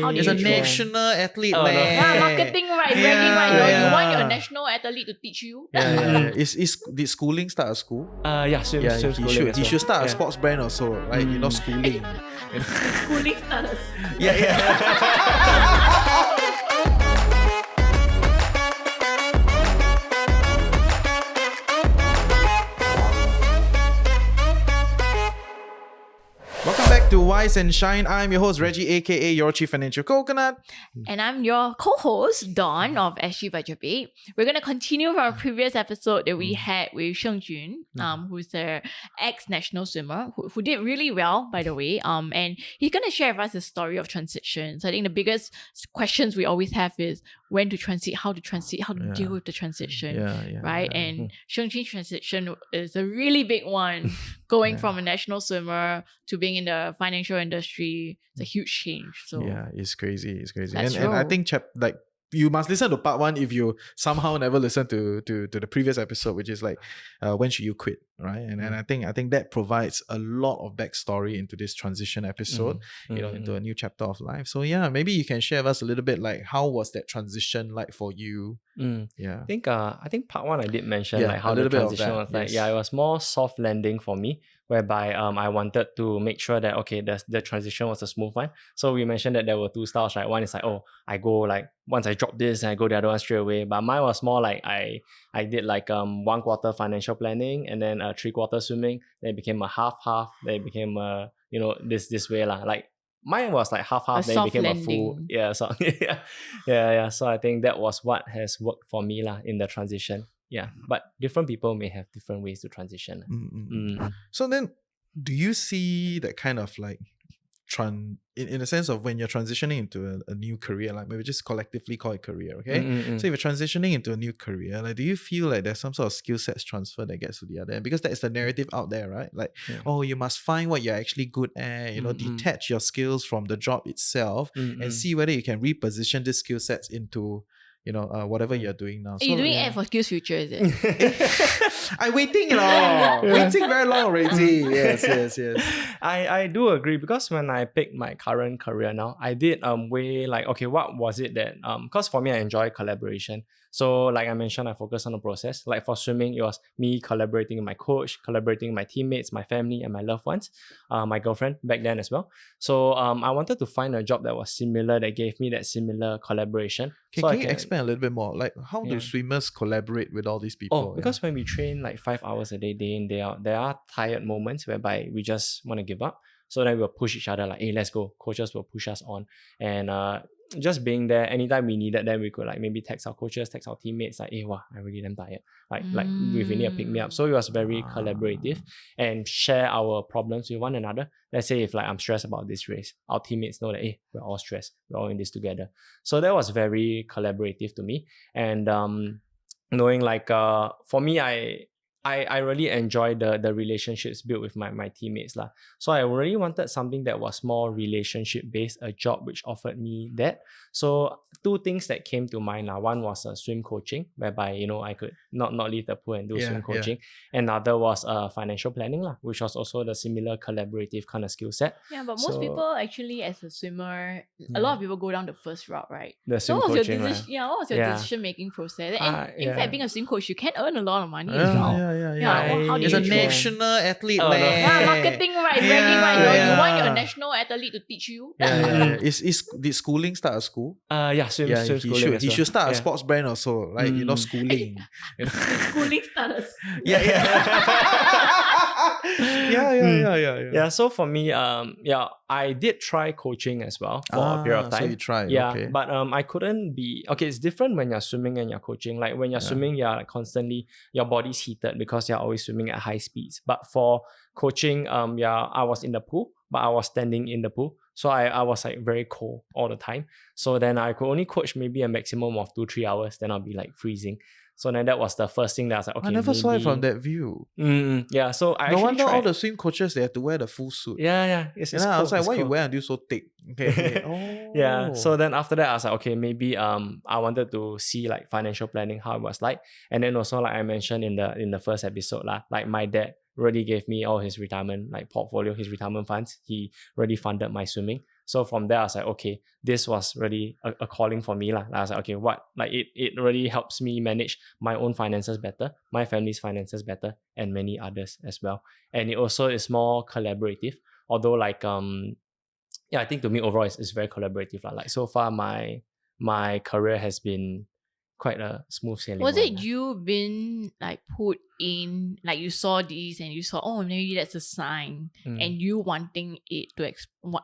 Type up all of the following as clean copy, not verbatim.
How do It's you a choose? national athlete. Oh, no. Yeah, marketing, right? Bragging, right? Yeah. You want your national athlete to teach you. Did schooling start a school? Swim He schooling should. as He well. should start a Yeah. sports brand also, right? You know, schooling. Schooling starters. Welcome back to Wise and Shine. I'm your host Reggie, aka your Chief Financial Coconut. And I'm your co-host, Dawn of SG38. We're going to continue from our previous episode that we had with PangShengJun, who's an ex-national swimmer who did really well, by the way. And he's going to share with us the story of transition. So I think the biggest questions we always have is when to transit, how to deal with the transition, right? And PangShengJun's transition is a really big one, going from a national swimmer to being in the financial industry. It's a huge change. So Yeah, it's crazy. It's crazy. Let's And I roll. think you must listen to part 1 if you somehow never listened to the previous episode, which is like when should you quit, right? And I think that provides a lot of backstory into this transition episode, into a new chapter of life. So yeah, maybe you can share with us a little bit like how was that transition like for you? Yeah. I think part 1 I did mention Yeah, like how a the little bit of transition that, was like. yes. Yeah, it was more soft landing for me, whereby I wanted to make sure that the transition was a smooth one. So we mentioned that there were 2 styles, right? One is like, I go like once I drop this and I go the other one straight away. But mine was more like I did like 1 quarter financial planning and then 3 quarter swimming. Then it became a half. Then it became this way lah. Like mine was like half, A then it soft became landing. a full. Yeah, so yeah. So I think that was what has worked for me lah in the transition. Yeah, but different people may have different ways to transition. So then, do you see that kind of like in the sense of when you're transitioning into a new career, like maybe just collectively call it career, okay? So if you're transitioning into a new career, like do you feel like there's some sort of skill sets transfer that gets to the other end? Because that is the narrative out there, right? Like, you must find what you're actually good at, detach your skills from the job itself and see whether you can reposition these skill sets into whatever you're doing now. You're doing ad for Skills Future, is it? I'm waiting, waiting very long already. Yes. I do agree, because when I picked my current career now, I did weigh like, okay, what was it that because for me I enjoy collaboration. So like I mentioned, I focus on the process. Like for swimming, it was me collaborating with my coach, collaborating with my teammates, my family, and my loved ones, my girlfriend back then as well. So I wanted to find a job that was similar, that gave me that similar collaboration. Can you expand a little bit more? Like, how do swimmers collaborate with all these people? Because when we train like 5 hours a day in, day out, there are tired moments whereby we just want to give up. So then we'll push each other like, hey, let's go. Coaches will push us on. And just being there, anytime we needed them, we could like maybe text our coaches, text our teammates, like, hey, wow, I'm really damn tired. Like if we need a pick me up. So it was very collaborative and share our problems with one another. Let's say if like I'm stressed about this race, our teammates know that, hey, we're all stressed. We're all in this together. So that was very collaborative to me. And knowing like, for me, I really enjoy the relationships built with my teammates lah. So I really wanted something that was more relationship based, a job which offered me that. So 2 things that came to mind lah. One was swim coaching, whereby I could not leave the pool and do swim coaching. Another was financial planning lah, which was also the similar collaborative kind of skill set. Yeah, but most people actually, as a swimmer, a lot of people go down the first route, right? The swim What was coaching, what was your decision making process? And in fact, being a swim coach, you can earn a lot of money as well. How do It's you a choose? national athlete, Oh, no. man. Marketing, right? Bragging, right? You want your national athlete to teach you. Did schooling start a school? Swim He schooling should. as He well. should start a sports brand also, like schooling. Schooling starters. Yeah. So for me, I did try coaching as well for a period of time. So you tried, yeah, okay. but I couldn't be. Okay, it's different when you're swimming and you're coaching. Like when you're swimming, you're like constantly, your body's heated because you're always swimming at high speeds. But for coaching, I was in the pool, but I was standing in the pool. So I was like very cold all the time. So then I could only coach maybe a maximum of 2-3 hours. Then I'll be like freezing. So then that was the first thing that I was like, okay, I never saw it from that view. Yeah, so I No actually wonder tried. all the swim coaches, they have to wear the full suit. Yeah, it's I was cool, like, it's why you cool. wear until so thick? Okay. Oh. Yeah, so then after that I was like, okay, maybe I wanted to see like financial planning, how it was like. And then also like I mentioned in the first episode lah, like my dad really gave me all his retirement like portfolio, his retirement funds. He really funded my swimming. So from there, I was like, okay, this was really a calling for me. I was like, okay, it really helps me manage my own finances better, my family's finances better, and many others as well. And it also is more collaborative. Although I think to me overall it's very collaborative. Like so far my career has been quite a smooth sailing. Was it you been like put in, like you saw these and you saw, oh, maybe that's a sign, and you wanting to explore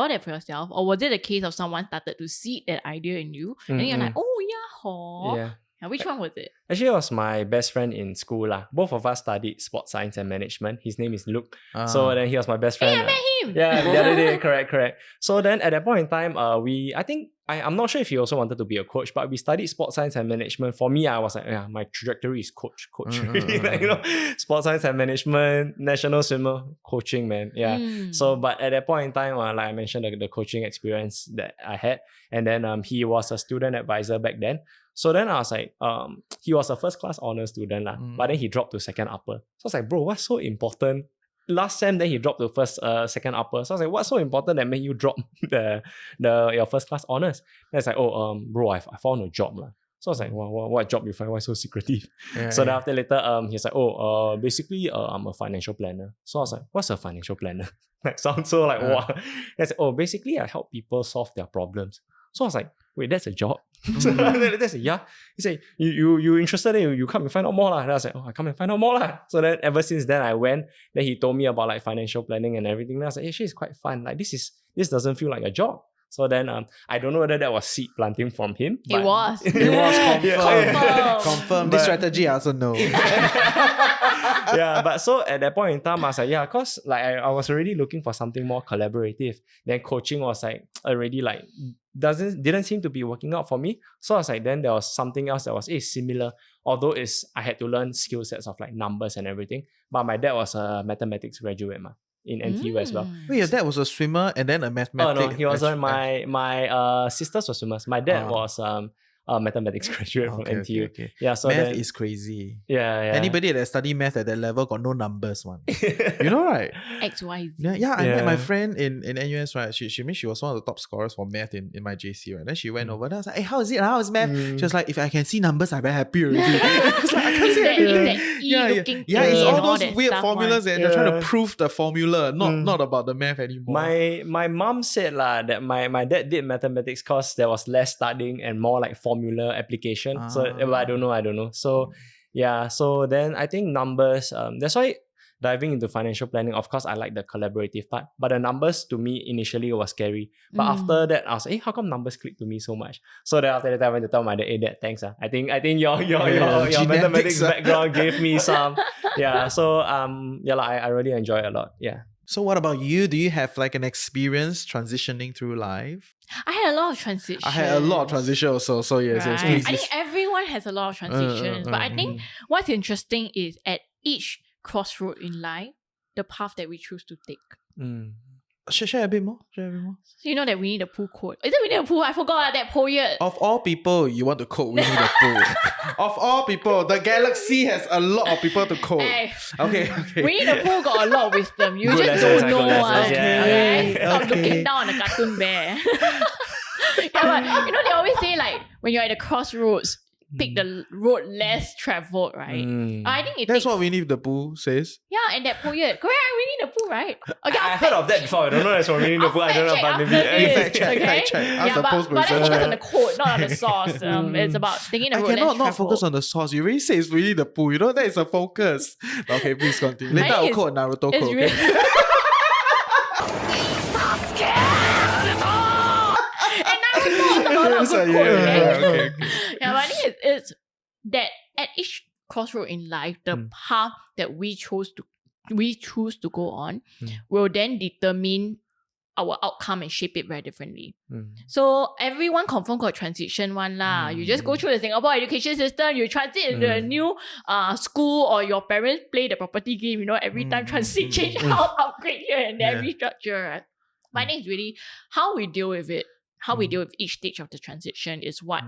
that for yourself? Or was it a case of someone started to seed that idea in you and you're like, oh yeah, ho. Yeah. And which one was it? Actually, it was my best friend in school. Both of us studied sports science and management. His name is Luke. So then he was my best friend. Hey, I met him! Yeah, the other day, correct. So then at that point in time, I'm not sure if he also wanted to be a coach, but we studied sports science and management. For me, I was like, yeah, my trajectory is coach. Sports science and management, national swimmer, coaching, man. Yeah. So, but at that point in time, like I mentioned, the coaching experience that I had, and then he was a student advisor back then. So then I was like, he was a first class honor student, but then he dropped to second upper. So I was like, bro, what's so important? Last sem, then he dropped to second upper. So I was like, what's so important that made you drop your first class honors? And it's like, bro, I found a job. So I was like, what job you find? Why so secretive? Yeah, so then after later, he's like, basically, I'm a financial planner. So I was like, what's a financial planner? That sounds so like, what? I said, basically I help people solve their problems. So I was like, wait, that's a job? So that's yeah. He said, you interested in you come and find out more. And I was like, I come and find out more. So then ever since then I went, then he told me about like financial planning and everything. And I was like, actually it's quite fun. Like this doesn't feel like a job. So then I don't know whether that was seed planting from him. It was. It was confirmed. This But- strategy I also know. Yeah, but so at that point in time, I was like, yeah, because like I was already looking for something more collaborative. Then coaching was like already like didn't seem to be working out for me. So I was like, then there was something else that was similar. Although I had to learn skill sets of like numbers and everything. But my dad was a mathematics graduate in NTU as well. Wait, your dad was a swimmer and then a mathematics. Oh no, he wasn't. My sisters were swimmers. My dad was a mathematics graduate from NTU. Okay. Yeah, so math then, is crazy. yeah. Anybody that study math at that level got no numbers one. You know, right? XYZ. Yeah, I met Yeah. my friend in NUS, right? She was one of the top scorers for math in my JC, right? Then she went over and I was like, hey, how is it? How is math? She was like, if I can see numbers, I'm very happy already. I was like, I can't see anything. Yeah, it's all those weird formulas and they're trying to prove the formula, not about the math anymore. My mom said that my dad did mathematics because there was less studying and more like formula application. So but I don't know. So yeah, so then I think numbers, that's why diving into financial planning, of course I like the collaborative part, but the numbers to me initially was scary. But after that I was like, hey, how come numbers click to me so much? So then after that I went to tell my dad, hey dad, thanks. I think your mathematics background gave me some. Yeah, so I really enjoy it a lot. Yeah. So what about you? Do you have like an experience transitioning through life? I had a lot of transitions. I had a lot of transition also. So yes, Right. please. I think everyone has a lot of transitions. But I think what's interesting is at each crossroad in life, the path that we choose to take. Share a bit more. So you know that we need a pull quote. Is it we need a pull? I forgot that poet. Of all people you want to quote, we need a pull. Of all people, the galaxy has a lot of people to quote. Hey, Okay. we need a pull got a lot of wisdom. You Good just lessons, don't know good one. lessons, yeah. Okay? Stop Okay. looking down on a cartoon bear. Yeah, but you know they always say like when you're at the crossroads, pick the road less traveled, right? I think it That's takes, what Winnie the Pooh says. yeah, and that poet. Correct, we need a pull, right? Okay, I heard of that before. I don't know that's from Winnie the Pooh. I don't know, but maybe Fact check. Ask Yeah, the but post let's producer. focus on the quote, not on the source. It's about taking the I road cannot less not traveled. focus on the source. You already say it's Winnie the Pooh. You know that is a focus. Okay, please continue. Later I I'll think quote Naruto It's quote. really. Okay? And Naruto, a lot of good quotes, okay? Okay. Yeah, but I think it's that at each crossroad in life, the path that we choose to go on will then determine our outcome and shape it very differently. So everyone confirm got transition one lah. You just go through the Singapore education system, you transit into a new school, or your parents play the property game, you know, every time transit, change house, upgrade here and there, restructure. Right? But I think it's really how we deal with it. how we deal with each stage of the transition is what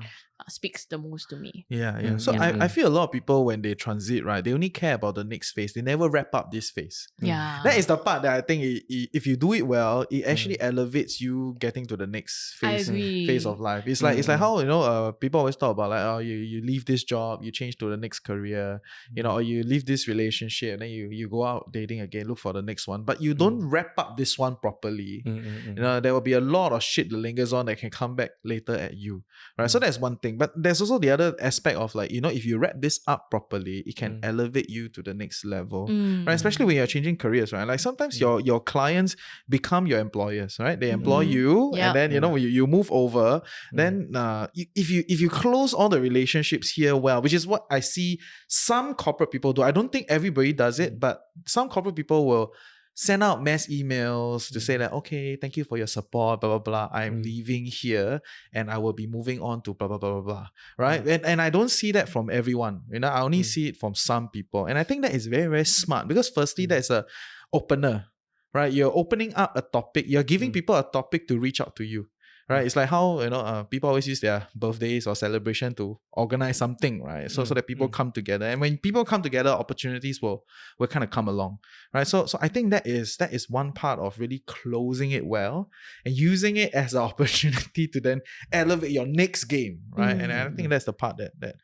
speaks the most to me. Yeah. So I feel a lot of people, when they transit, right, they only care about the next phase. They never wrap up this phase. Yeah. That is the part that I think if you do it well, it actually elevates you getting to the next I phase agree. of life. It's like how people always talk about like you leave this job, you change to the next career, or you leave this relationship, and then you go out dating again, look for the next one, but you don't wrap up this one properly. There will be a lot of shit that lingers on that can come back later at you, right? So that's one thing, but there's also the other aspect of like, if you wrap this up properly, it can elevate you to the next level, right? Especially when you're changing careers, right? Like sometimes your clients become your employers, right? They employ you, and then you move over. Then if you close all the relationships here well, which is what I see some corporate people do. I don't think everybody does it, but some corporate people will send out mass emails to say that, okay, thank you for your support, blah, blah, blah. I'm leaving here and I will be moving on to blah, blah, blah, blah, blah. Right? And I don't see that from everyone. I only see it from some people. And I think that is very, very smart, because firstly, there's a opener, right? You're opening up a topic. You're giving people a topic to reach out to you. Right, it's like how people always use their birthdays or celebration to organize something, right? So that people come together, and when people come together, opportunities will kind of come along, right? So I think that is one part of really closing it well and using it as an opportunity to then elevate your next game, right? And I think that's the part that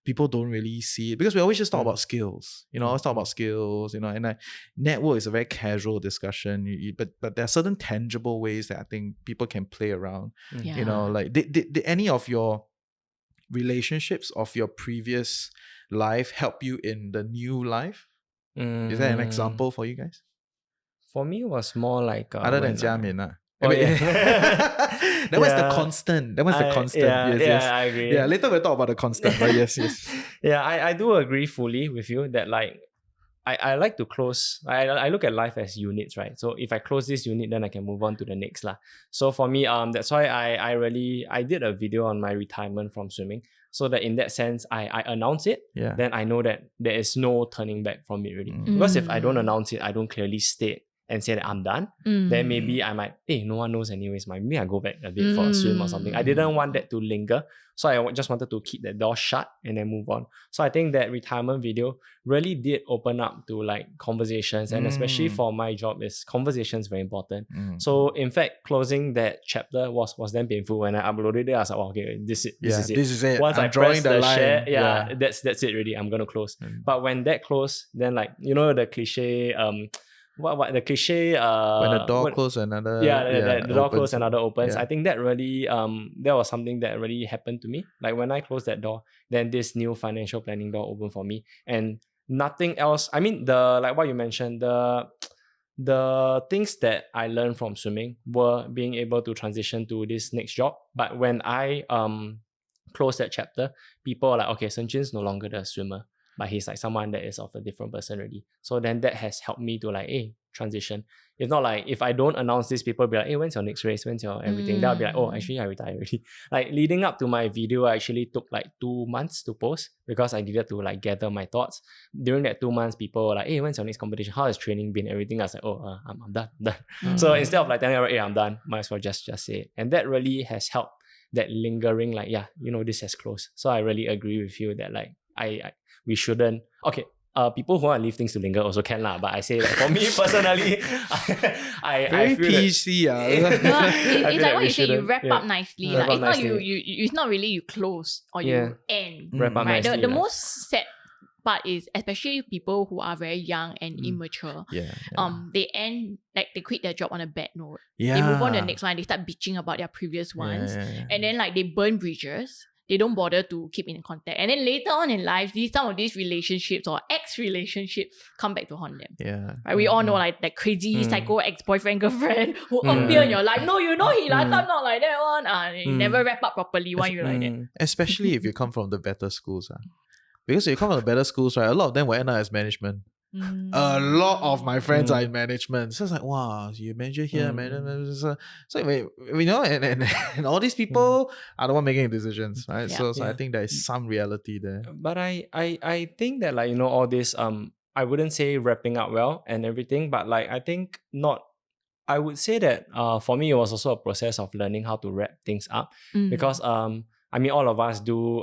people don't really see it, because we always just talk about skills, always talk about skills, and network is a very casual discussion, but there are certain tangible ways that I think people can play around. Like did any of your relationships of your previous life help you in the new life? Is there an example for you guys? For me, it was more like other than Jiamin, Oh, yeah. That was the constant. That was the constant. Yes. I agree. Yeah, later we'll talk about the constant, but yes. Yeah, I do agree fully with you that like I like to close. I look at life as units, right? So if I close this unit, then I can move on to the next lah. So for me, that's why I did a video on my retirement from swimming, so that in that sense, I announce it. Yeah. Then I know that there is no turning back from it really. Because if I don't announce it, I don't clearly state and say that I'm done, then maybe I might, no one knows anyways. Maybe I go back a bit for a swim or something. I didn't want that to linger. So I just wanted to keep that door shut and then move on. So I think that retirement video really did open up to like conversations, and especially for my job, is conversations very important. So in fact, closing that chapter was then painful. When I uploaded it, I was like, okay, this is it. Once I press the line, share, that's it really. I'm gonna close. But when that closed, then like the cliche what the cliche when the door closes, another the door closes, another opens. Yeah. I think that really that was something that really happened to me. Like when I closed that door, then this new financial planning door opened for me, and nothing else. I mean, the like what you mentioned, the things that I learned from swimming were being able to transition to this next job. But when I closed that chapter, people are like, okay, ShengJun's no longer the swimmer, but he's like someone that is of a different person already. So then that has helped me to like, transition. If not, like if I don't announce this, people will be like, when's your next race? When's your everything? They'll be like, oh, actually I retired already. Like leading up to my video, I actually took like 2 months to post, because I needed to like gather my thoughts. During that 2 months, people were like, when's your next competition? How has training been? Everything. I was like, I'm done. So instead of like telling everyone, I'm done, might as well just say it. And that really has helped, that lingering, like, this has closed. So I really agree with you that like we shouldn't. Okay, people who want to leave things to linger also can lah. But I say that for me personally, I feel PC. It's like what you said. You wrap up nicely. Wrap up it's not nicely. It's not really you close or you end. Wrap up right. nicely. The most sad part is, especially people who are very young and immature. They end, like they quit their job on a bad note. They move on to the next one. They start bitching about their previous ones, and then like they burn bridges. They don't bother to keep in contact. And then later on in life, some of these relationships or ex-relationships come back to haunt them. Yeah. Right? We all know like that crazy psycho ex-boyfriend, girlfriend who appear in your life. No, he like I'm not like that one. You never wrap up properly when you like that. Especially if you come from the better schools. Because if you come from the better schools, right, a lot of them will end up as management. A lot of my friends are in management. So it's like, wow, you manager here, management. So and all these people are the one making decisions, right? So I think there is some reality there. But I think that like all this I wouldn't say wrapping up well and everything, but like I think not I would say that for me, it was also a process of learning how to wrap things up because I mean, all of us do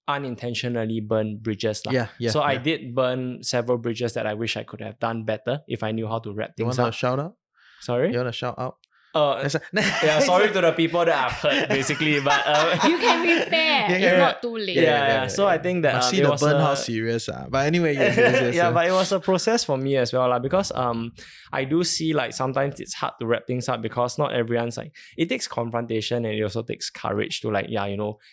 unintentionally burn bridges. So I did burn several bridges that I wish I could have done better if I knew how to wrap You things want up. to shout out? Sorry? You want to shout out? Yeah, sorry to the people that I've hurt, basically, but you can repair. It's not too late. Yeah. So I think that must see it the was burn how serious. But anyway, yes. Yeah, but it was a process for me as well, because I do see like sometimes it's hard to wrap things up because not everyone's like, it takes confrontation and it also takes courage to like,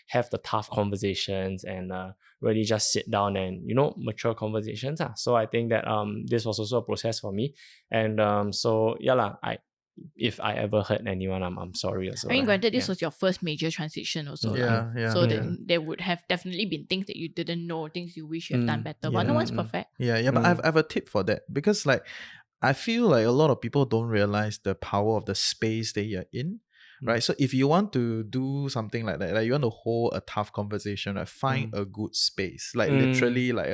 have the tough conversations and really just sit down and, mature conversations. So I think that this was also a process for me. And if I ever hurt anyone, I'm sorry also. I mean, granted, this was your first major transition also. So then there would have definitely been things that you didn't know, things you wish you had done better. But no one's perfect. Yeah, but I have a tip for that. Because like, I feel like a lot of people don't realize the power of the space that you're in. Right, so if you want to do something like that, like you want to hold a tough conversation, right, find a good space, like literally like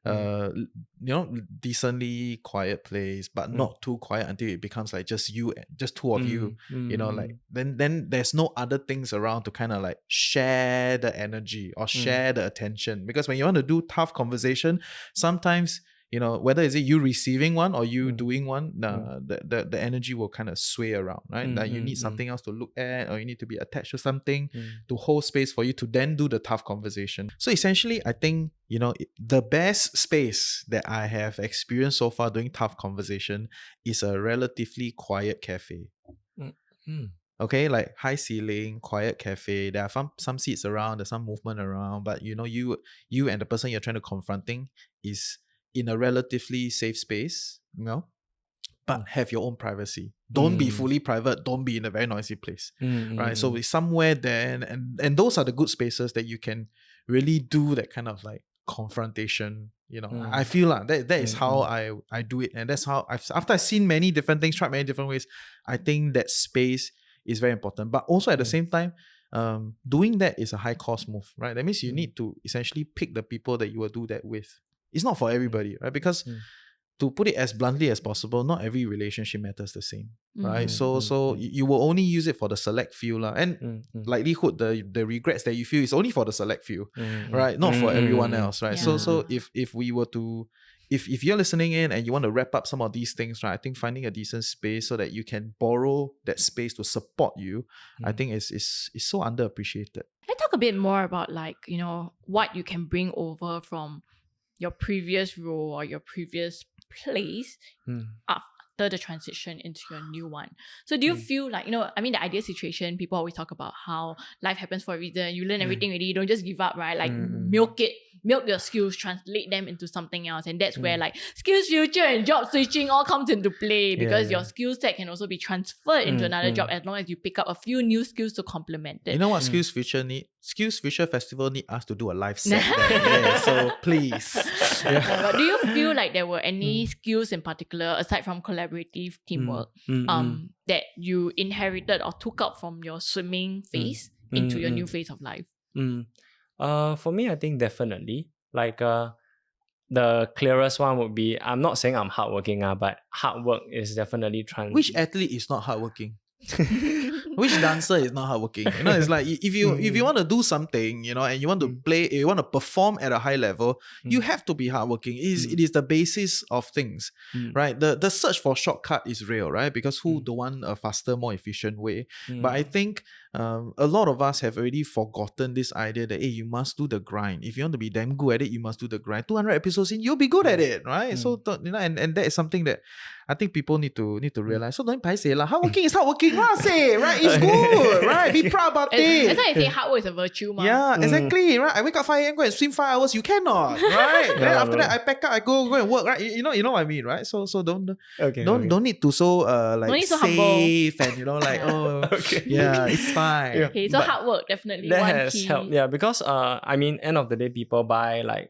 a decently quiet place, but not too quiet until it becomes like just you, just two of you, like then there's no other things around to kind of like share the energy or share the attention. Because when you want to do tough conversation, sometimes, whether is it you receiving one or you doing one, the energy will kind of sway around, right? Like you need something else to look at, or you need to be attached to something to hold space for you to then do the tough conversation. So essentially, I think, the best space that I have experienced so far doing tough conversation is a relatively quiet cafe. Okay, like high ceiling, quiet cafe. There are some seats around, there's some movement around, but you and the person you're trying to confronting is in a relatively safe space, but have your own privacy. Don't be fully private. Don't be in a very noisy place, right? So it's somewhere there, and those are the good spaces that you can really do that kind of like confrontation. I feel like that is how I do it, and that's how after I've seen many different things, tried many different ways, I think that space is very important. But also at the same time, doing that is a high cost move, right? That means you need to essentially pick the people that you will do that with. It's not for everybody, right? Because to put it as bluntly as possible, not every relationship matters the same, right? So you will only use it for the select few, and likelihood the regrets that you feel is only for the select few, right? Not for everyone else, right? So if we were to, if you're listening in and you want to wrap up some of these things, right, I think finding a decent space so that you can borrow that space to support you, I think is so underappreciated. Let's talk a bit more about like, what you can bring over from your previous role or your previous place after the transition into your new one. So do you feel like, I mean, the ideal situation, people always talk about how life happens for a reason. You learn everything already. You don't just give up, right? Like milk your skills, translate them into something else. And that's where like skills future and job switching all comes into play, because your skill set can also be transferred into another job as long as you pick up a few new skills to complement it. You know what Skills Future need? Skills Future Festival need us to do a live set there. So please. But do you feel like there were any skills in particular, aside from collaborative teamwork, that you inherited or took up from your swimming phase into your new phase of life? For me, I think definitely. Like the clearest one would be, I'm not saying I'm hardworking, but hard work is definitely Which athlete is not hardworking? Which dancer is not hardworking? It's like if you want to do something, and you want to play, you want to perform at a high level, you have to be hardworking. It is the basis of things, right? The search for shortcut is real, right? Because who don't want a faster, more efficient way? But I think a lot of us have already forgotten this idea that you must do the grind. If you want to be damn good at it, you must do the grind. 200 episodes in, you'll be good at it, right? So and that is something that I think people need to realize. So don't say lah. Hardworking is hardworking, right? It's good, right? Be proud about it. That's why I say hard work is a virtue, ma. Yeah, exactly, right? I wake up 5 a.m. go and swim 5 hours. You cannot, right? Then after that, I pack up, I go and work, right? You know what I mean, right? So don't need to like safe and yeah, it's fine. Yeah. Okay, so hard work definitely that one has key. helped. Yeah, because I mean, end of the day, people buy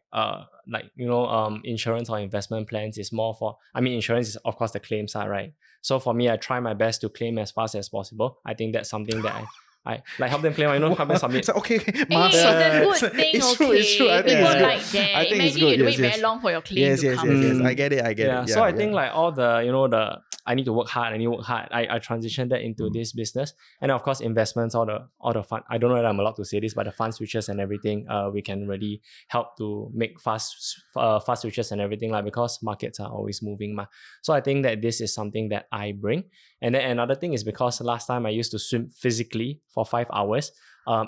insurance or investment plans is more for, insurance is of course the claims are, right? So for me, I try my best to claim as fast as possible. I think that's something that I like help them claim, help them submit. It's okay. It's a good thing, it's true. I think people it's good. like that. I think Imagine it's good. you wait very long for your claim to come. Yes. I get it. Yeah. So I think like all the, I need to work hard. I transitioned that into this business. And of course, investments, all the fund. I don't know whether I'm allowed to say this, but the fund switches and everything, we can really help to make fast switches and everything, like, because markets are always moving. So I think that this is something that I bring. And then another thing is because last time I used to swim physically for 5 hours,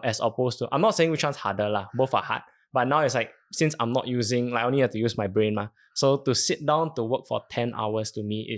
as opposed to, I'm not saying which one's harder, both are hard. But now it's like, since I'm not using, like, I only have to use my brain, so to sit down to work for 10 hours to me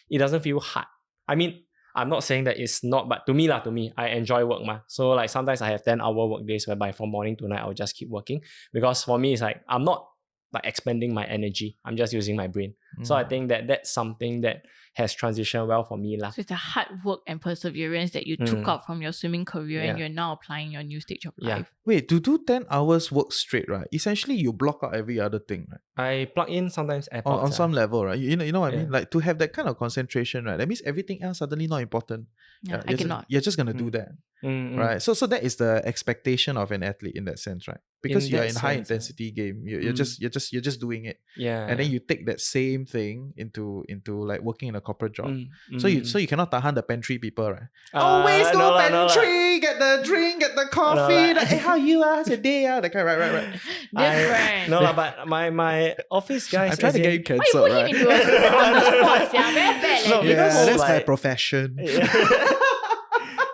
it doesn't feel hard. I mean, I'm not saying that it's not, but to me, I enjoy work, So like sometimes I have 10-hour work days whereby from morning to night, I'll just keep working. Because for me, it's like, I'm not like expending my energy. I'm just using my brain. So I think that that's something that has transitioned well for me. So it's the hard work and perseverance that you took out from your swimming career and you're now applying your new stage of life. Wait, to do 10 hours work straight, right? Essentially, you block out every other thing, right? I plug in sometimes AirPods. On some level, right? You know what I mean? Like, to have that kind of concentration, right? That means everything else suddenly not important. Yeah, I cannot. You're just going to do that. Right? So that is the expectation of an athlete in that sense, right? Because you're in high intensity game. You're just doing it. Yeah. And then you take that same thing into like working in a corporate job. So you cannot tahan the pantry people, right? Always go pantry, get the drink, get the coffee. Like, hey, how you are? How's your day? That kind, right. Different. But my office guys. I'm trying to get you Why cancelled, you put right? him into on the spot? Yeah, very bad. No, Yeah, because that's my like- profession.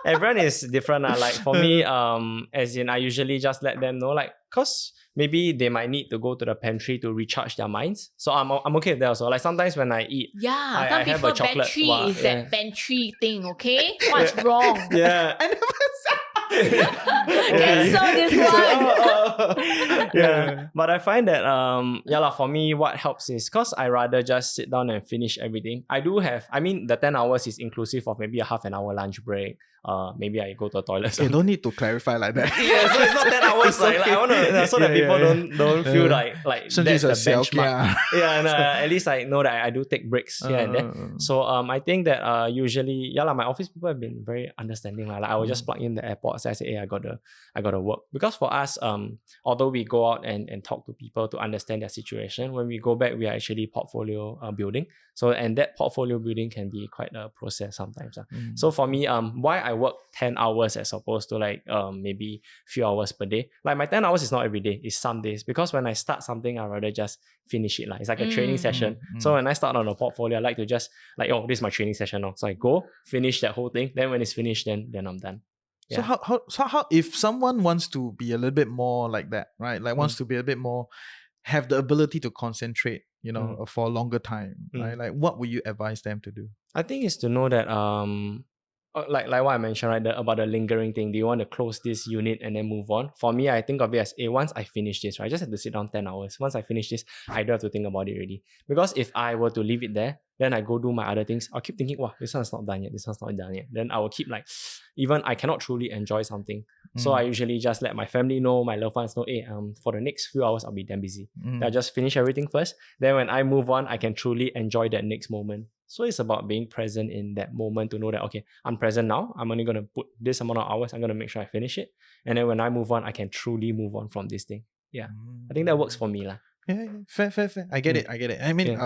Everyone is different. Like for me, as in I usually just let them know, like, cause maybe they might need to go to the pantry to recharge their minds. So I'm okay with that also. Like sometimes when I eat, Yeah, I some have a people chocolate pantry bar, is that pantry thing, okay? What's wrong? yeah. I never Cancel this one. Yeah. But I find that for me what helps is because I rather just sit down and finish everything. I do have, I mean, the 10 hours is inclusive of maybe a half an hour lunch break. Maybe I go to the toilet. You don't need to clarify like that. Yeah, so it's not 10 hours. Like I want to, so that people don't feel like that's the benchmark. Yeah, and at least I know that I do take breaks here and there. So I think that usually my office people have been very understanding. Like I will just plug in the AirPods. I say, hey, I gotta work. Because for us, although we go out and talk to people to understand their situation, when we go back, we are actually portfolio building. So and that portfolio building can be quite a process sometimes. So for me, why I work 10 hours as opposed to like maybe few hours per day. Like my 10 hours is not every day, it's some days. Because when I start something, I rather just finish it. Like it's like a training session. So when I start on a portfolio, I like to just like, oh, this is my training session now. So I go, finish that whole thing. Then when it's finished, then I'm done. Yeah. So how if someone wants to be a little bit more like that, right? Like wants to be a bit more, have the ability to concentrate, for a longer time, right? Like what would you advise them to do? I think it's to know that like what I mentioned, right, about the lingering thing. Do you want to close this unit and then move on? For me, I think of it as, once I finish this, right, I just have to sit down 10 hours. Once I finish this, I don't have to think about it already. Because if I were to leave it there, then I go do my other things, I'll keep thinking, wow, this one's not done yet, this one's not done yet. Then I will keep like, even I cannot truly enjoy something. So I usually just let my family know, my loved ones know, hey, for the next few hours, I'll be damn busy. I'll just finish everything first. Then when I move on, I can truly enjoy that next moment. So it's about being present in that moment to know that, okay, I'm present now. I'm only going to put this amount of hours. I'm going to make sure I finish it. And then when I move on, I can truly move on from this thing. Yeah. I think that works for me. Yeah. Fair. I get it. I mean,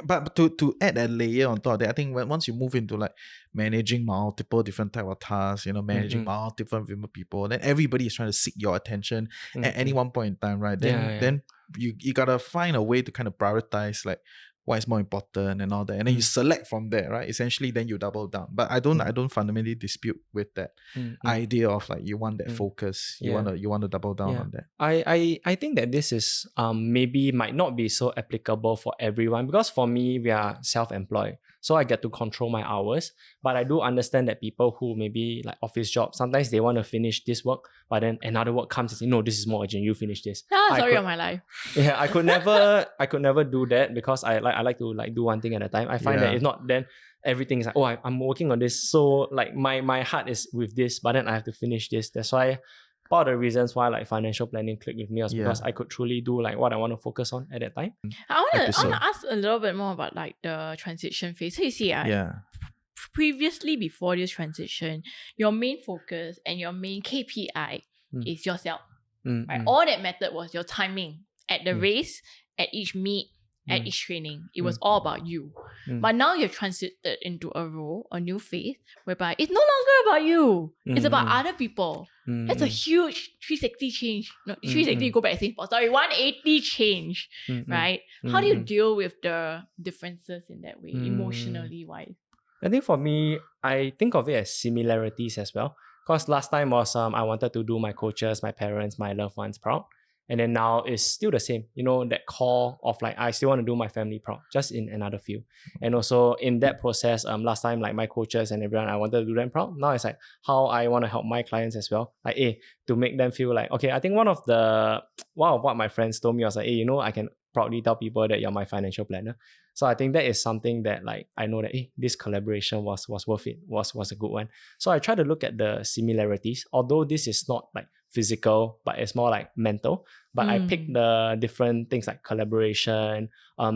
but to add a layer on top of that, I think once you move into like managing multiple different type of tasks, managing multiple different people, then everybody is trying to seek your attention at any one point in time, right? Then you gotta find a way to kind of prioritize like what is more important and all that, and then you select from there, right? Essentially, then you double down. But I don't fundamentally dispute with that idea of like you want that focus, you want to double down on that. I think that this is maybe might not be so applicable for everyone, because for me, we are self-employed, so I get to control my hours. But I do understand that people who maybe like office jobs, sometimes they want to finish this work, but then another work comes and say, no, this is more urgent, you finish this. Sorry on my life. Yeah, I could never do that, because I like to like do one thing at a time. I find that if not, then everything is like, oh, I'm working on this, so like my heart is with this, but then I have to finish this. That's why part of the reasons why like financial planning clicked with me was because I could truly do like what I want to focus on at that time. I want to ask a little bit more about like the transition phase. So you see, previously before this transition, your main focus and your main KPI is yourself. Right? All that mattered was your timing at the race, at each meet, at each training. It was all about you. But now you've transited into a role, a new phase, whereby it's no longer about you. It's about other people. That's a huge 360 change. No, 360 go back and say, 180 change, right? How do you deal with the differences in that way, emotionally wise? I think for me, I think of it as similarities as well. Because last time was I wanted to do my coaches, my parents, my loved ones proud. And then now it's still the same, that call of like, I still want to do my family proud, just in another field. And also in that process, last time, like my coaches and everyone, I wanted to do them proud. Now it's like how I want to help my clients as well. Like, to make them feel like, okay, I think one of what my friends told me was like, I can proudly tell people that you're my financial planner. So I think that is something that like I know that this collaboration was worth it, was a good one. So I try to look at the similarities, although this is not like physical, but it's more like mental. But I pick the different things like collaboration,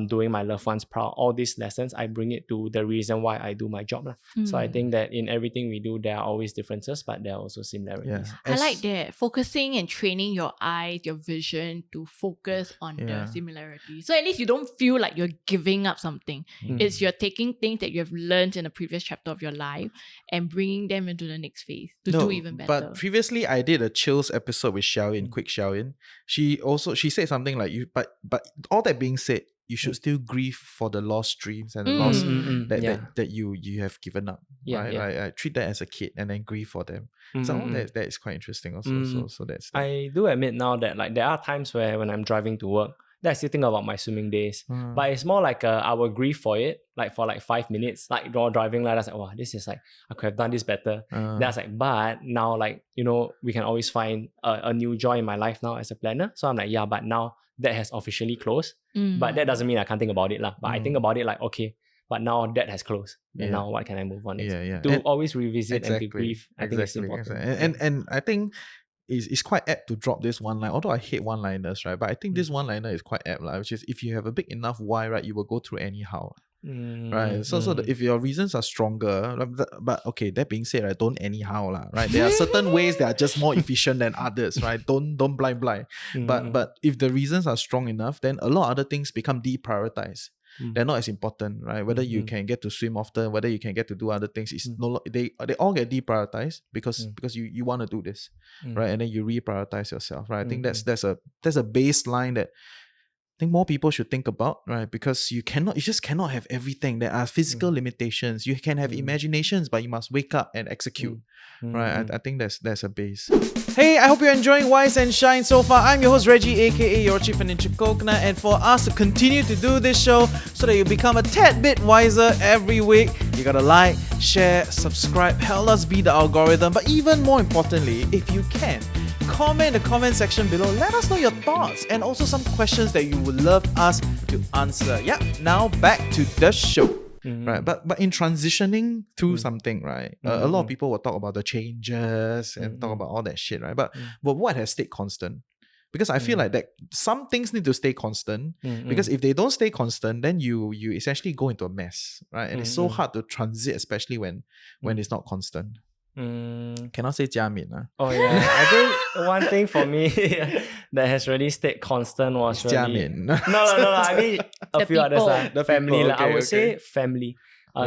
doing my loved ones proud, all these lessons, I bring it to the reason why I do my job. So I think that in everything we do, there are always differences, but there are also similarities. Yeah. I like that. Focusing and training your eyes, your vision to focus on the similarities. So at least you don't feel like you're giving up something. It's you're taking things that you have learned in the previous chapter of your life and bringing them into the next phase to do even better. But previously I did a chills episode with Xiaoyin, quick Xiaoyin. She said something like but all that being said, you should still grieve for the lost dreams and the lost that you have given up. Right? I treat that as a kid and then grieve for them. So that is quite interesting also. So that's that. I do admit now that like there are times where when I'm driving to work, then I still think about my swimming days. But it's more like I will grieve for it, like for like 5 minutes, like while driving, like I was like, wow, this is like, I could have done this better. Then I was like, but now like, we can always find a new joy in my life now as a planner. So I'm like, yeah, but now that has officially closed. But that doesn't mean I can't think about it. But I think about it like, okay, but now that has closed. And now what can I move on next? To always revisit and debrief. I think it's important. And I think it's quite apt to drop this one line, although I hate one-liners, right? But I think this one-liner is quite apt, which is if you have a big enough why, right, you will go through anyhow. Right? So if your reasons are stronger, but okay, that being said, right, don't anyhow, right? There are certain ways that are just more efficient than others, right? Don't blind. But if the reasons are strong enough, then a lot of other things become deprioritized. They're not as important, right? Whether you can get to swim often, whether you can get to do other things, it's they all get deprioritized because you want to do this, right? And then you reprioritize yourself, right? I think that's a baseline that I think more people should think about, right? Because you just cannot have everything. There are physical limitations. You can have imaginations, but you must wake up and execute, right? I think that's a base. Hey, I hope you're enjoying Wise and Shine so far. I'm your host Reggie, aka your Chief Financial Coconut, and for us to continue to do this show so that you become a tad bit wiser every week, you gotta like, share, subscribe, help us beat the algorithm. But even more importantly, if you can, comment in the comment section below. Let us know your thoughts and also some questions that you would love us to answer. Yeah, now back to the show. Right, but in transitioning through something, right, a lot of people will talk about the changes and talk about all that shit, right? But what has stayed constant? Because I feel like that some things need to stay constant. Because if they don't stay constant, then you essentially go into a mess, right? And it's so hard to transit, especially when it's not constant. Cannot say 加冕. Oh yeah, I think one thing for me that has really stayed constant was really... 加冕. No, I mean a few others. The family. people, I would say family.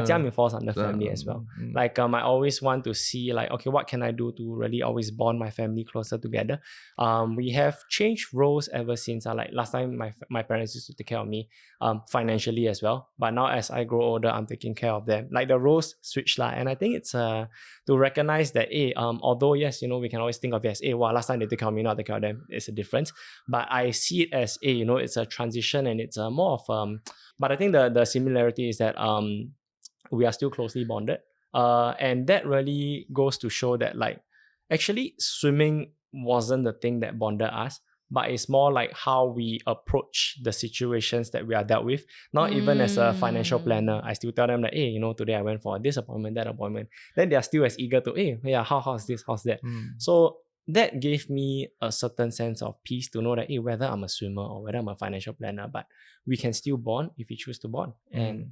家冕 falls under family as well. Like I always want to see like, okay, what can I do to really always bond my family closer together? We have changed roles ever since. Like last time my parents used to take care of me financially as well. But now as I grow older, I'm taking care of them. Like the roles switch and I think it's to recognize that although yes, we can always think of it as last time they take care of me, now they take care of them. It's a difference. But I see it as it's a transition and it's more of but I think the similarity is that we are still closely bonded. And that really goes to show that like actually swimming wasn't the thing that bonded us, but it's more like how we approach the situations that we are dealt with. Not even as a financial planner, I still tell them that, today I went for this appointment, that appointment. Then they are still as eager to, how's this, how's that? So that gave me a certain sense of peace to know that, hey, whether I'm a swimmer or whether I'm a financial planner, but we can still bond if we choose to bond. And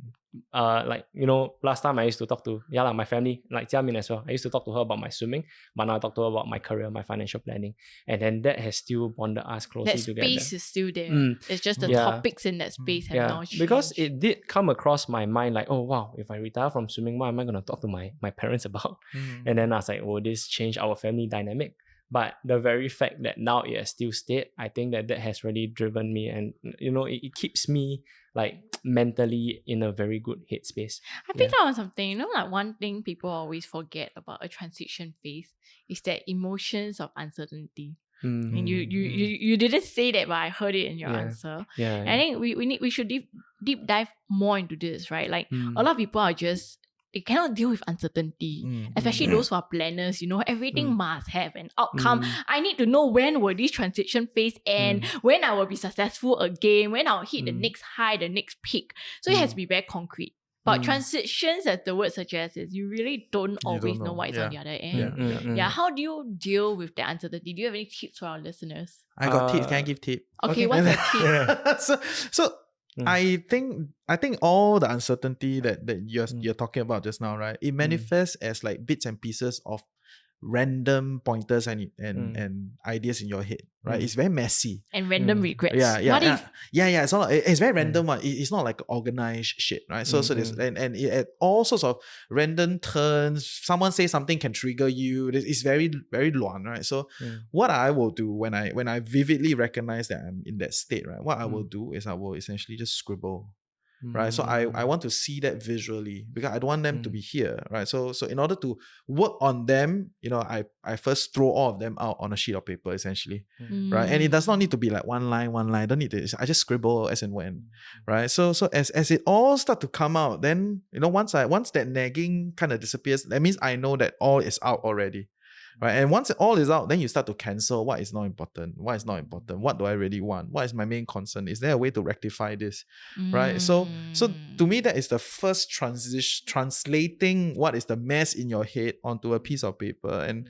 last time I used to talk to my family, like Jiamin as well. I used to talk to her about my swimming, but now I talk to her about my career, my financial planning. And then that has still bonded us closely that together. Space is still there. It's just the topics in that space have now changed. Because it did come across my mind like, oh wow, if I retire from swimming, what am I going to talk to my parents about? And then I was like, oh, this changed our family dynamic. But the very fact that now it has still stayed, I think that has really driven me, and it keeps me like mentally in a very good headspace. I picked up on something, like one thing people always forget about a transition phase is that emotions of uncertainty. And you didn't say that, but I heard it in your answer. I think we should deep dive more into this, right? Like a lot of people are just, they cannot deal with uncertainty, especially those who are planners. Everything must have an outcome. I need to know when will this transition phase end, when I will be successful again, when I'll hit the next high, the next peak. So it has to be very concrete. But transitions, as the word suggests, is you really don't always know what is on the other end. How do you deal with the uncertainty? Do you have any tips for our listeners? I got tips. Can I give tips? Okay, what's the tip? So I think all the uncertainty that you're talking about just now, right? It manifests as like bits and pieces of random pointers and ideas in your head, right? It's very messy and random regrets. It's very random. It's not like organized shit, right? So there's and it, at all sorts of random turns, someone says something can trigger you. It's very very luan, right? So what I will do when I vividly recognize that I'm in that state, right? What I will do is I will essentially just scribble. Right, so I want to see that visually because I don't want them to be here, right? So in order to work on them, I first throw all of them out on a sheet of paper essentially, right? And it does not need to be like one line. Don't need to. I just scribble as and when, right? So as it all start to come out, then once that nagging kind of disappears, that means I know that all is out already. Right, and once it all is out, then you start to cancel what is not important. What do I really want? What is my main concern? Is there a way to rectify this? Right. So to me, that is the first translating what is the mess in your head onto a piece of paper. And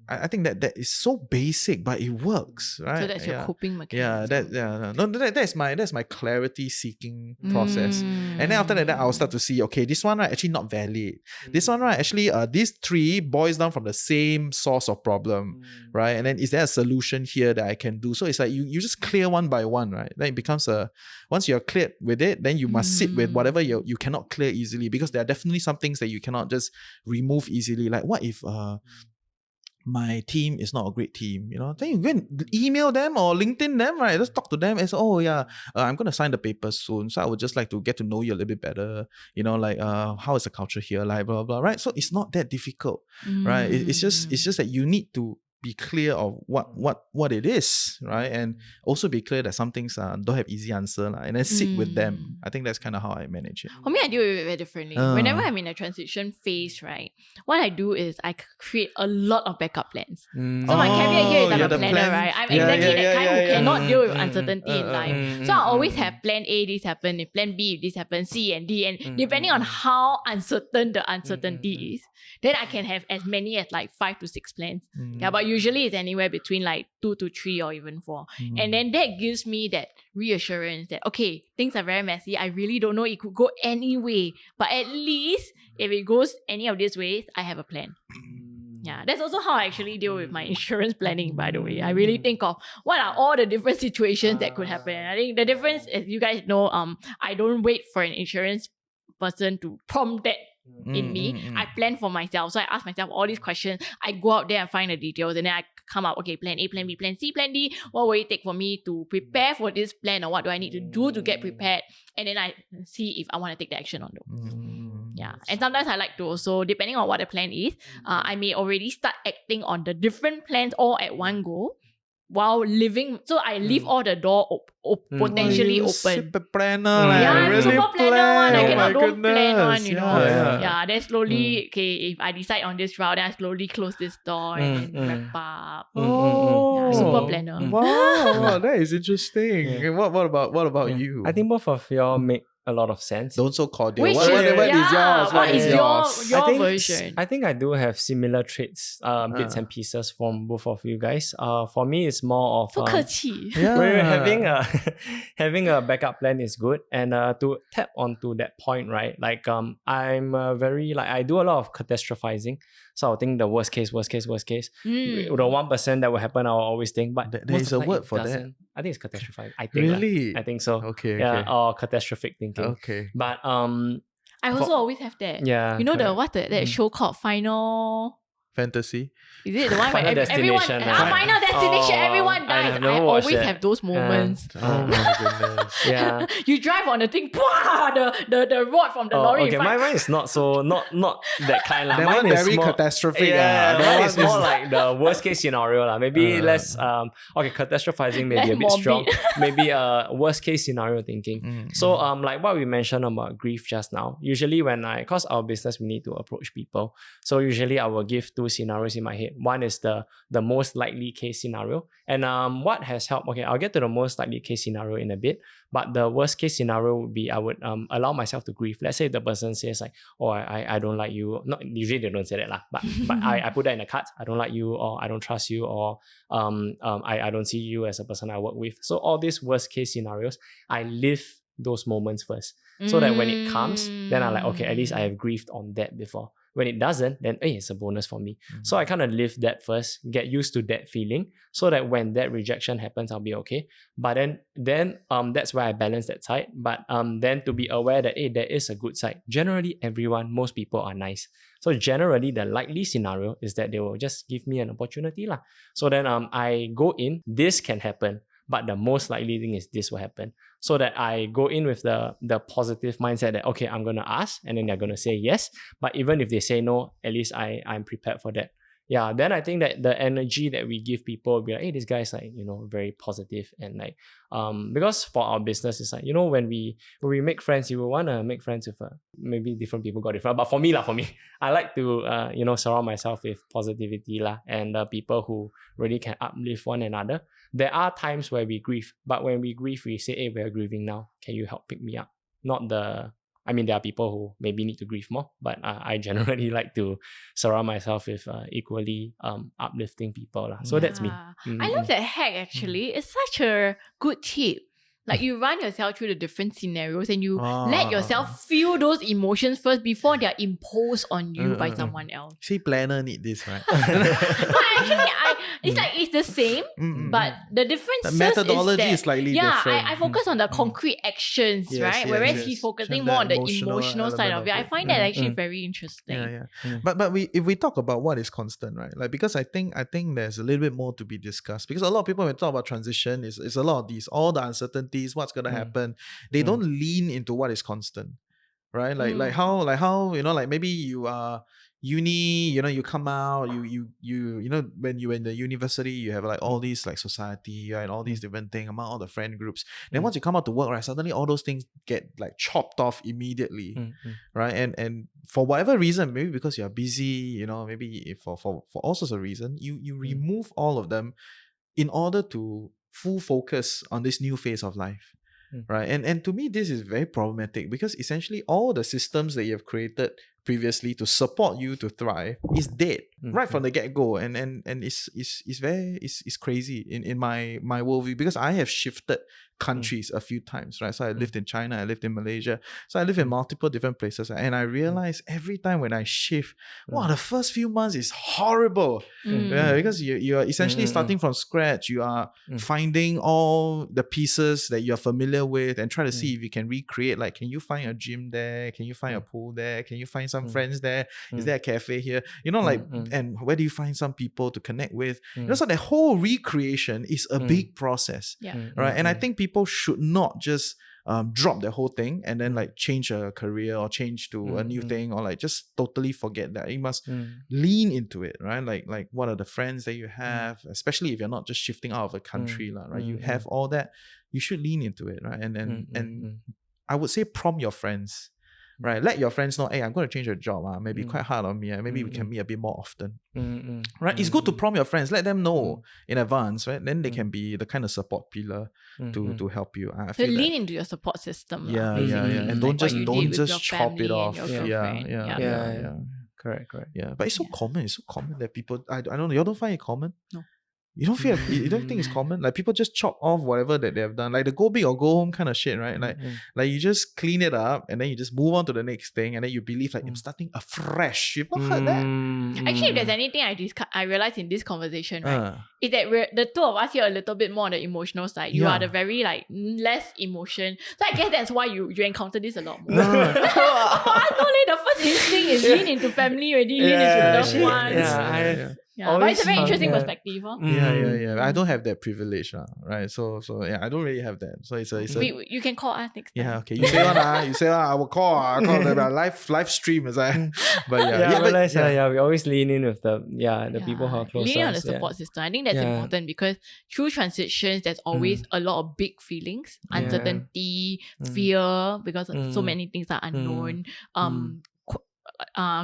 I think that is so basic, but it works, right? So that's your coping mechanism. That's my clarity seeking process. And then after that, I'll start to see, okay, this one right actually not valid. This one right actually these three boils down from the same source of problem, right? And then is there a solution here that I can do? So it's like you just clear one by one, right? Then it becomes once you're cleared with it, then you must sit with whatever you cannot clear easily, because there are definitely some things that you cannot just remove easily. Like what if my team is not a great team, then you go and email them or LinkedIn them, right? Just talk to them and say, I'm going to sign the papers soon, so I would just like to get to know you a little bit better, how is the culture here, like blah, blah, blah, right? So it's not that difficult, right? It's just that you need to be clear of what it is, right? And also be clear that some things don't have easy answer, and then sit with them. I think that's kind of how I manage it. For me, I deal with it very differently. Whenever I'm in a transition phase, right, what I do is I create a lot of backup plans. So my caveat here is I'm a planner, right? I'm exactly that kind who cannot deal with uncertainty in life. So I always have plan A, this happen, if plan B, if this happens, C and D, and depending on how uncertain the uncertainty is, then I can have as many as like 5 to 6 plans. But usually it's anywhere between like 2 to 3 or even 4. And then that gives me that reassurance that, okay, things are very messy. I really don't know. It could go any way. But at least if it goes any of these ways, I have a plan. Yeah, that's also how I actually deal with my insurance planning, by the way. I really think of what are all the different situations that could happen. I think the difference, as you guys know, I don't wait for an insurance person to prompt that in me. I plan for myself. So I ask myself all these questions. I go out there and find the details, and then I come up, okay, plan A, plan B, plan C, plan D. What will it take for me to prepare for this plan, or what do I need to do to get prepared? And then I see if I want to take the action on those. Yeah. And sometimes I like to also, depending on what the plan is, I may already start acting on the different plans all at one go, while living. So I leave all the door potentially open. Super planner, I'm really super planner one. I cannot do goodness. plan one, Yeah. Then slowly, okay, if I decide on this route, then I slowly close this door and wrap up. Super planner. Wow, that is interesting. What about you? I think both of y'all make a lot of sense. Don't so cordial. Which What is yours? what What is is yours? your version? I think I do have similar traits, bits and pieces from both of you guys. For me, it's more of 不客气. having a having a backup plan is good. And to tap onto that point, right? Like I'm very like I do a lot of catastrophizing. So I'll think the worst case. The 1% that will happen, I'll always think. But There is a word for that. I think it's catastrophizing. I think Really? I think so. Okay. Yeah, or catastrophic thinking. Okay. But I also always have that. yeah, You know correct. that show called Final... Fantasy. Is it the one Final where everyone... Destination, Final Destination, Oh, everyone I dies. have I never watched always that. have those moments. Oh my goodness. Yeah. You drive on the thing, the rod from the lorry. Okay, mine is not so not that kind lah. That Mine one is very more, catastrophic. Yeah, That mine is more like the worst case scenario lah. Maybe less okay, catastrophizing maybe Less a bit strong. morbid. Maybe worst case scenario thinking. So like what we mentioned about grief just now. Usually cause our business we need to approach people. So usually I will give two scenarios in my head. One is the most likely case scenario. And what has helped, okay, I'll get to the most likely case scenario in a bit. But the worst case scenario would be I would allow myself to grieve. Let's say the person says like, oh, I don't like you. Not usually they don't say that lah, but I put that in the cards. I don't like you, or I don't trust you, or I don't see you as a person I work with. So all these worst case scenarios, I live those moments first. So that when it comes, then I'm like, okay, at least I have grieved on that before. When it doesn't, then it's a bonus for me. So I kind of live that first, get used to that feeling, so that when that rejection happens, I'll be okay. But then that's where I balance that side. But then to be aware that there is a good side. Generally, most people are nice. So generally, the likely scenario is that they will just give me an opportunity lah. So then I go in, this can happen, but the most likely thing is this will happen. So that I go in with the positive mindset that, okay, I'm going to ask, and then they're going to say yes. But even if they say no, at least I'm prepared for that. Yeah, then I think that the energy that we give people will be like, hey, this guy's like, very positive. And like, because for our business, it's like, when we make friends, you will want to make friends with maybe different people got different. But for me, I like to, surround myself with positivity lah, and people who really can uplift one another. There are times where we grieve, but when we grieve, we say, hey, we're grieving now. Can you help pick me up? There are people who maybe need to grieve more, but I generally like to surround myself with equally uplifting people lah. So that's me. I love that hack actually. It's such a good tip. Like you run yourself through the different scenarios and you let yourself feel those emotions first before they're imposed on you by someone else. See, planner need this, right? But actually, it's like it's the same, but the difference The methodology is slightly different. I focus on the concrete actions, Yes, right? yes, Whereas yes. he's focusing And more the on the emotional emotional side element of it. of I it. find that actually very interesting. Yeah. But if we talk about what is constant, right? Like, because I think there's a little bit more to be discussed, because a lot of people when we talk about transition is a lot of these, all the uncertainties, what's gonna happen. They don't lean into what is constant, right? Like how maybe you are uni, you come out, you when you're in the university, you have like all these like society, right, and all these different things among all the friend groups. Then once you come out to work, right, suddenly all those things get like chopped off immediately, right? And for whatever reason, maybe because you're busy, maybe for all sorts of reasons, you remove all of them in order to full focus on this new phase of life. Right. And to me, this is very problematic because essentially all the systems that you have created previously to support you to thrive is dead right from the get-go. And it's crazy in my worldview, because I have shifted countries a few times, right? So I lived in China, I lived in Malaysia. So I live in multiple different places. And I realize every time when I shift, the first few months is horrible. Yeah, because you are essentially starting from scratch. You are finding all the pieces that you're familiar with and try to see if you can recreate. Like, can you find a gym there? Can you find a pool there? Can you find some friends there? Is there a cafe here? And where do you find some people to connect with? So the whole recreation is a big process. Right. And I think people should not just drop the whole thing and then like change a career or change to a new thing, or like just totally forget that. You must lean into it, right? Like what are the friends that you have, especially if you're not just shifting out of a country, right? You have all that, you should lean into it, right? And I would say prompt your friends, right? Let your friends know, hey, I'm going to change your job. Maybe quite hard on me. Maybe we can meet a bit more often. Right? It's good to prompt your friends. Let them know in advance, right? Then they can be the kind of support pillar to help you. I So feel lean that. into your support system. Yeah, Basically. And Like don't what just you don't did with your just chop it family off. and your girlfriend. Yeah. Correct. Yeah, but it's so common. It's so common that people. I don't know. You don't find it common? No. You don't feel. You don't think it's common? Like people just chop off whatever that they have done, like the go big or go home kind of shit, right? Like you just clean it up and then you just move on to the next thing, and then you believe like I'm starting afresh. You've not heard that? Actually, if there's anything I realized in this conversation, right, is that the two of us here are a little bit more on the emotional side. You are the very like less emotion. So I guess that's why you encounter this a lot more. I told you the first instinct is lean into family already, lean into loved ones. But it's a very interesting perspective. Huh? I don't have that privilege, right? So I don't really have that. So it's a you can call us next time. Yeah, okay. You say one, you say one, I will call. I call them live stream as I. But we always lean in with the people who are close. Leaning on the support system. I think that's important because through transitions, there's always a lot of big feelings, uncertainty, fear, because so many things are unknown.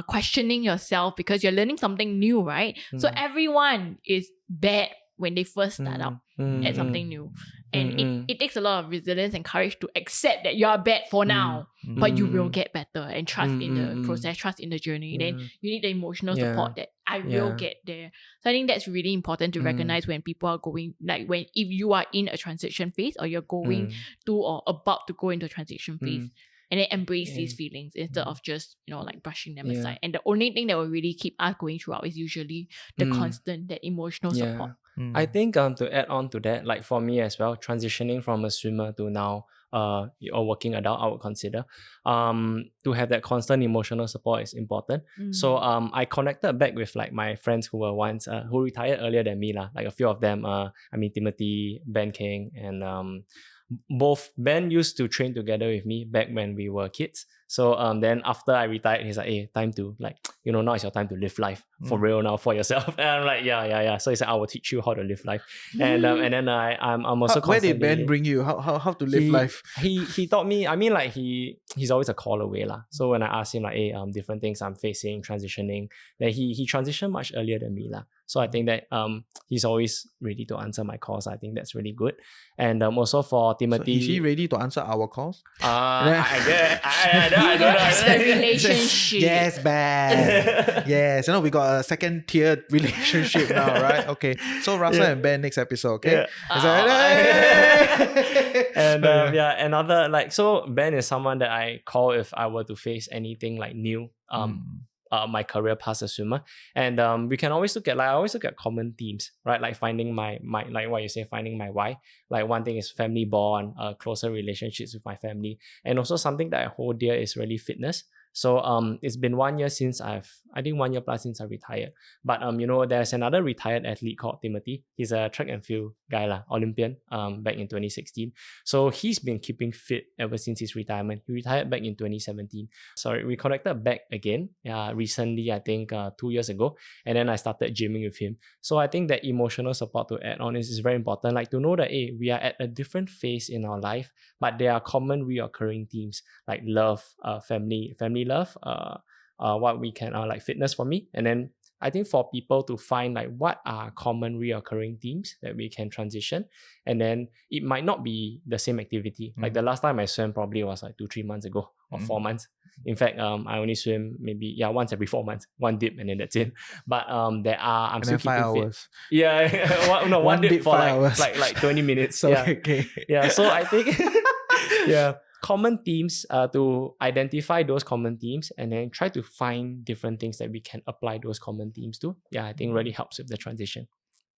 Questioning yourself because you're learning something new, right? So everyone is bad when they first start out at something new. And it takes a lot of resilience and courage to accept that you are bad for now, but you will get better, and trust in the process, trust in the journey. Then you need the emotional support that I will get there. So I think that's really important to recognize when people are going, like if you are in a transition phase or you're going to or about to go into a transition phase. And then embrace these feelings instead of just, like brushing them aside. And the only thing that will really keep us going throughout is usually the constant, that emotional support. I think to add on to that, like for me as well, transitioning from a swimmer to now a working adult, I would consider to have that constant emotional support is important. So I connected back with like my friends who were once who retired earlier than me, like a few of them. Timothy, Ben King, and both Ben used to train together with me back when we were kids. So then after I retired, he's like, hey, time to now is your time to live life for real now for yourself. And I'm like, yeah. So he said, I will teach you how to live life. And then I'm also where did Ben bring you? How to live life? He taught me. I mean, like he's always a call away lah. So when I asked him like, hey, different things I'm facing, transitioning, then he transitioned much earlier than me lah. So I think that he's always ready to answer my calls. I think that's really good. And also for Timothy, so is he ready to answer our calls? I don't know. The relationship. Yes, Ben. Yes, we got a second tier relationship now, right? Okay. So Russell and Ben next episode, okay? And another so Ben is someone that I call if I were to face anything like new. My career past a swimmer, and we can always look at I always look at common themes, right? Like finding my like what you say, finding my why. Like one thing is family bond, closer relationships with my family, and also something that I hold dear is really fitness. So it's been 1 year since I think 1 year plus since I retired. But there's another retired athlete called Timothy. He's a track and field guy Olympian back in 2016. So he's been keeping fit ever since his retirement. He retired back in 2017. Sorry, we connected back again recently, I think 2 years ago, and then I started gymming with him. So I think that emotional support to add on is very important, like to know that we are at a different phase in our life, but there are common reoccurring themes like love, family love, what we can like fitness for me. And then I think for people to find like what are common reoccurring themes that we can transition, and then it might not be the same activity. Like the last time I swam probably was like 2-3 months ago or 4 months. In fact, I only swim maybe once every 4 months, one dip and then that's it. But I'm still keeping 5 hours. Fit. Yeah, one dip for like 20 minutes. So, okay. Yeah, so I think common themes, to identify those common themes and then try to find different things that we can apply those common themes to. Yeah, I think really helps with the transition.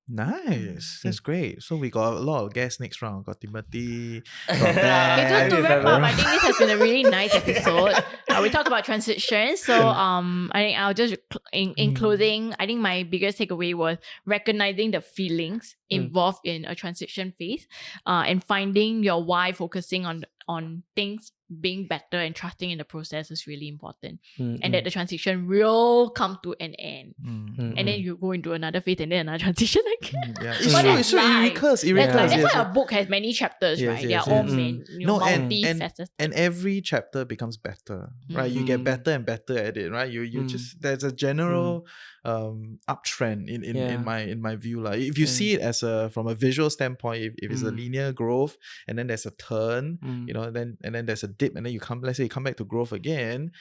Nice. That's great. So we got a lot of guests next round. Got Timothy. Got Ben. To wrap up, I think this has been a really nice episode. We talked about transition. So I think I'll just in closing, I think my biggest takeaway was recognizing the feelings involved in a transition phase, and finding your why, focusing on things being better and trusting in the process is really important. Mm, And that the transition will come to an end. mm, And then you go into another phase and then another transition again. Yeah, But that's it's true. It life. recurs. It That's recurs. life. That's yes, why a book has many chapters, Yes, right? yes, They are all yes. No, multifaceted. and every chapter becomes better, right? You get better and better at it, right? You just there's a general uptrend in my view. Like if you see it as from a visual standpoint, if it's a linear growth and then there's a turn, you know, and then there's a dip and then let's say you come back to growth again,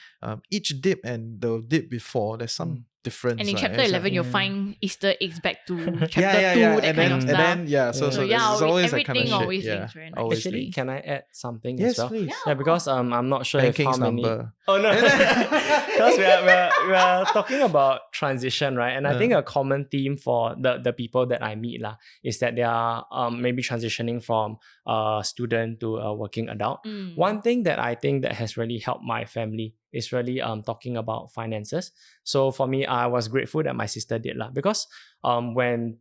each dip and the dip before, there's some difference. And in right? chapter It's 11, you'll find Easter eggs back to chapter 2, that and kind then, of stuff. and then So there's always that kind of everything shit. always Yeah, links very nicely. always Actually, links. can I add something Yes, as well? please. Yeah, because I'm not sure if how Banking's many. number. Oh no, because we're talking about transition, right? And I think a common theme for the people that I meet is that they are maybe transitioning from a student to a working adult. One thing that I think that has really helped my family is really talking about finances. So for me, I was grateful that my sister did because when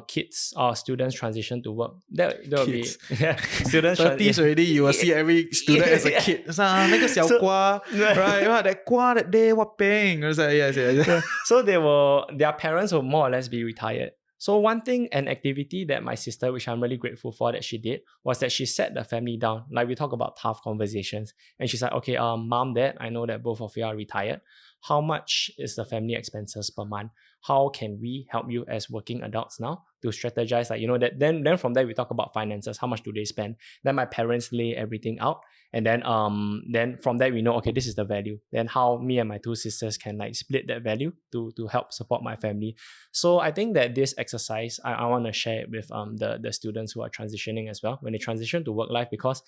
kids or students transition to work, that will be students 30s already, you will see every student as a kid. 那个小瓜, right? That 瓜 that day, what paying? Yes. So their parents will more or less be retired. So one thing, an activity that my sister, which I'm really grateful for that she did, was that she sat the family down. Like we talk about tough conversations. And she's like, okay, mom, dad, I know that both of you are retired. How much is the family expenses per month? How can we help you as working adults now to strategize? Like, you know, that then from there we talk about finances. How much do they spend? Then my parents lay everything out. And then from there we know, okay, this is the value. Then how me and my two sisters can like split that value to help support my family. So I think that this exercise, I want to share it with the students who are transitioning as well when they transition to work life, because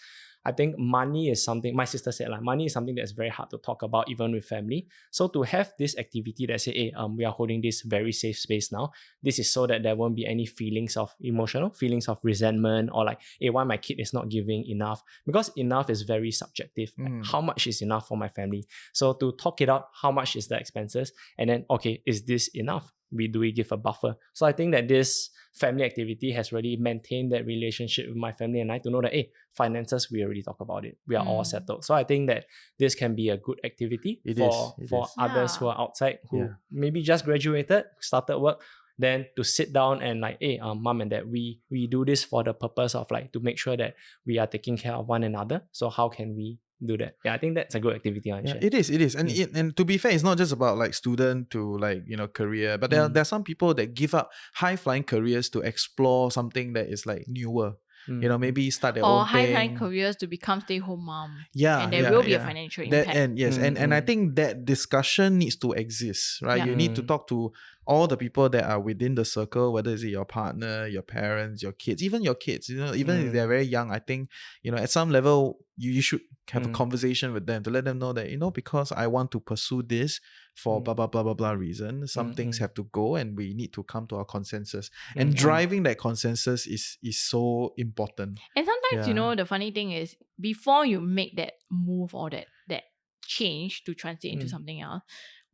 I think money is something, my sister said, money is something that's very hard to talk about even with family. So to have this activity that say, hey, we are holding this very safe space now, this is so that there won't be any feelings of resentment or like, hey, why my kid is not giving enough? Because enough is very subjective. Like, how much is enough for my family? So to talk it out, how much is the expenses? And then, okay, is this enough? Do we give a buffer? So I think that this family activity has really maintained that relationship with my family and I to know that, hey, finances, we already talk about it. We are all settled. So I think that this can be a good activity for others who are outside, who maybe just graduated, started work, then to sit down and like, hey, mom and dad, we do this for the purpose of like to make sure that we are taking care of one another. So how can we do that? Yeah, I think that's a good activity. It is. And and to be fair, it's not just about like student to like, you know, career, but there are some people that give up high-flying careers to explore something that is like newer. You know, maybe start their own thing. Or high-flying careers to become stay-home mom. Yeah. And there will be a financial impact. And I think that discussion needs to exist, right? You need to talk to all the people that are within the circle, whether it's your partner, your parents, your kids, even your kids, you know, even if they're very young, I think, you know, at some level, you should have a conversation with them to let them know that, you know, because I want to pursue this for blah, blah, blah, blah, blah reason, some things have to go and we need to come to our consensus. And driving that consensus is so important. And sometimes, you know, the funny thing is, before you make that move or that change to transit into something else,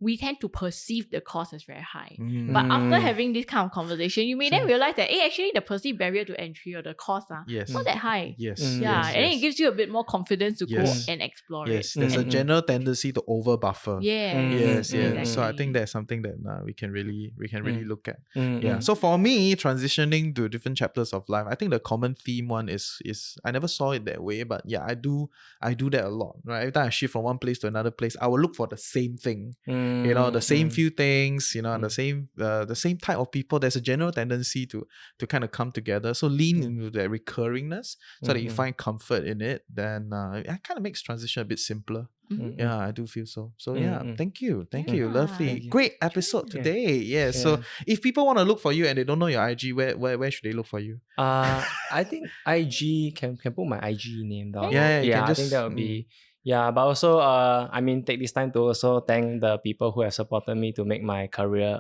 we tend to perceive the cost as very high. But after having this kind of conversation, you may then realize that, hey, actually the perceived barrier to entry or the cost not that high. And then it gives you a bit more confidence to go and explore it. There's a general tendency to over buffer. Exactly. So I think that's something that we can really look at. So for me, transitioning to different chapters of life, I think the common theme one is I never saw it that way, but yeah, I do that a lot. Right, every time I shift from one place to another place, I will look for the same thing. You know, the same few things, you know, the same type of people. There's a general tendency to kind of come together. So lean into that recurringness so that you find comfort in it. Then it kind of makes transition a bit simpler. Yeah, I do feel so. So thank you. Lovely. Great episode today. So if people want to look for you and they don't know your IG, where should they look for you? I think IG can put my IG name down. I think that would be. Yeah, but also, take this time to also thank the people who have supported me to make my career,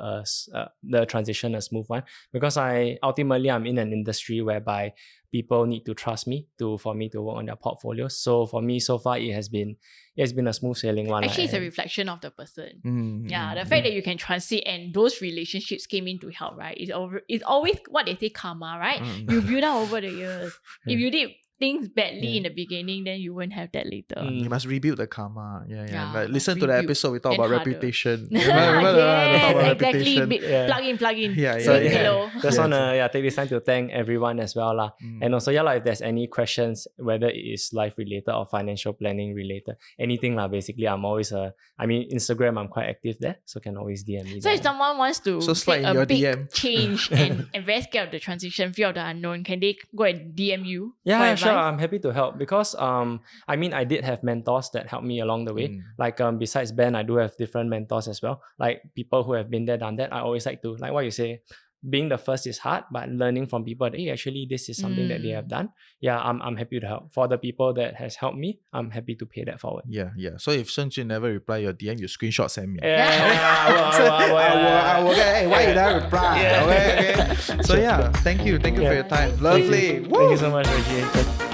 the transition a smooth one. Because I'm in an industry whereby people need to trust me for me to work on their portfolio. So for me, so far, it has been a smooth sailing one. Actually, it's a reflection of the person. The fact that you can transit and those relationships came in to help, right? It's always what they say, karma, right? You build up over the years. If you did things badly in the beginning, then you won't have that later. You must rebuild the karma. Yeah. Yeah, Like, listen must to the rebuild episode we talk and about harder. reputation. Yes, talk about exactly. reputation. Plug in. Yeah, So Link below. just wanna take this time to thank everyone as well lah. And also if there's any questions, whether it is life related or financial planning related, anything lah. Basically, I'm always Instagram, I'm quite active there, so can always DM me. So there. if someone wants to So slide take in a your big DM. change and very scared of the transition, fear of the unknown, can they go and DM you? Yeah, for sure. advice? I'm happy to help because I did have mentors that helped me along the way. Like besides Ben, I do have different mentors as well. Like people who have been there, done that. I always like to, like what you say, being the first is hard, but learning from people that, hey, actually this is something that they have done. Yeah, I'm happy to help. For the people that has helped me, I'm happy to pay that forward. Yeah. So if Shengjun never reply your DM, you screenshot send me. I will. Hey, why you never reply? Yeah. Okay. So yeah, thank you for your time. Lovely. Thank you so much, Reggie.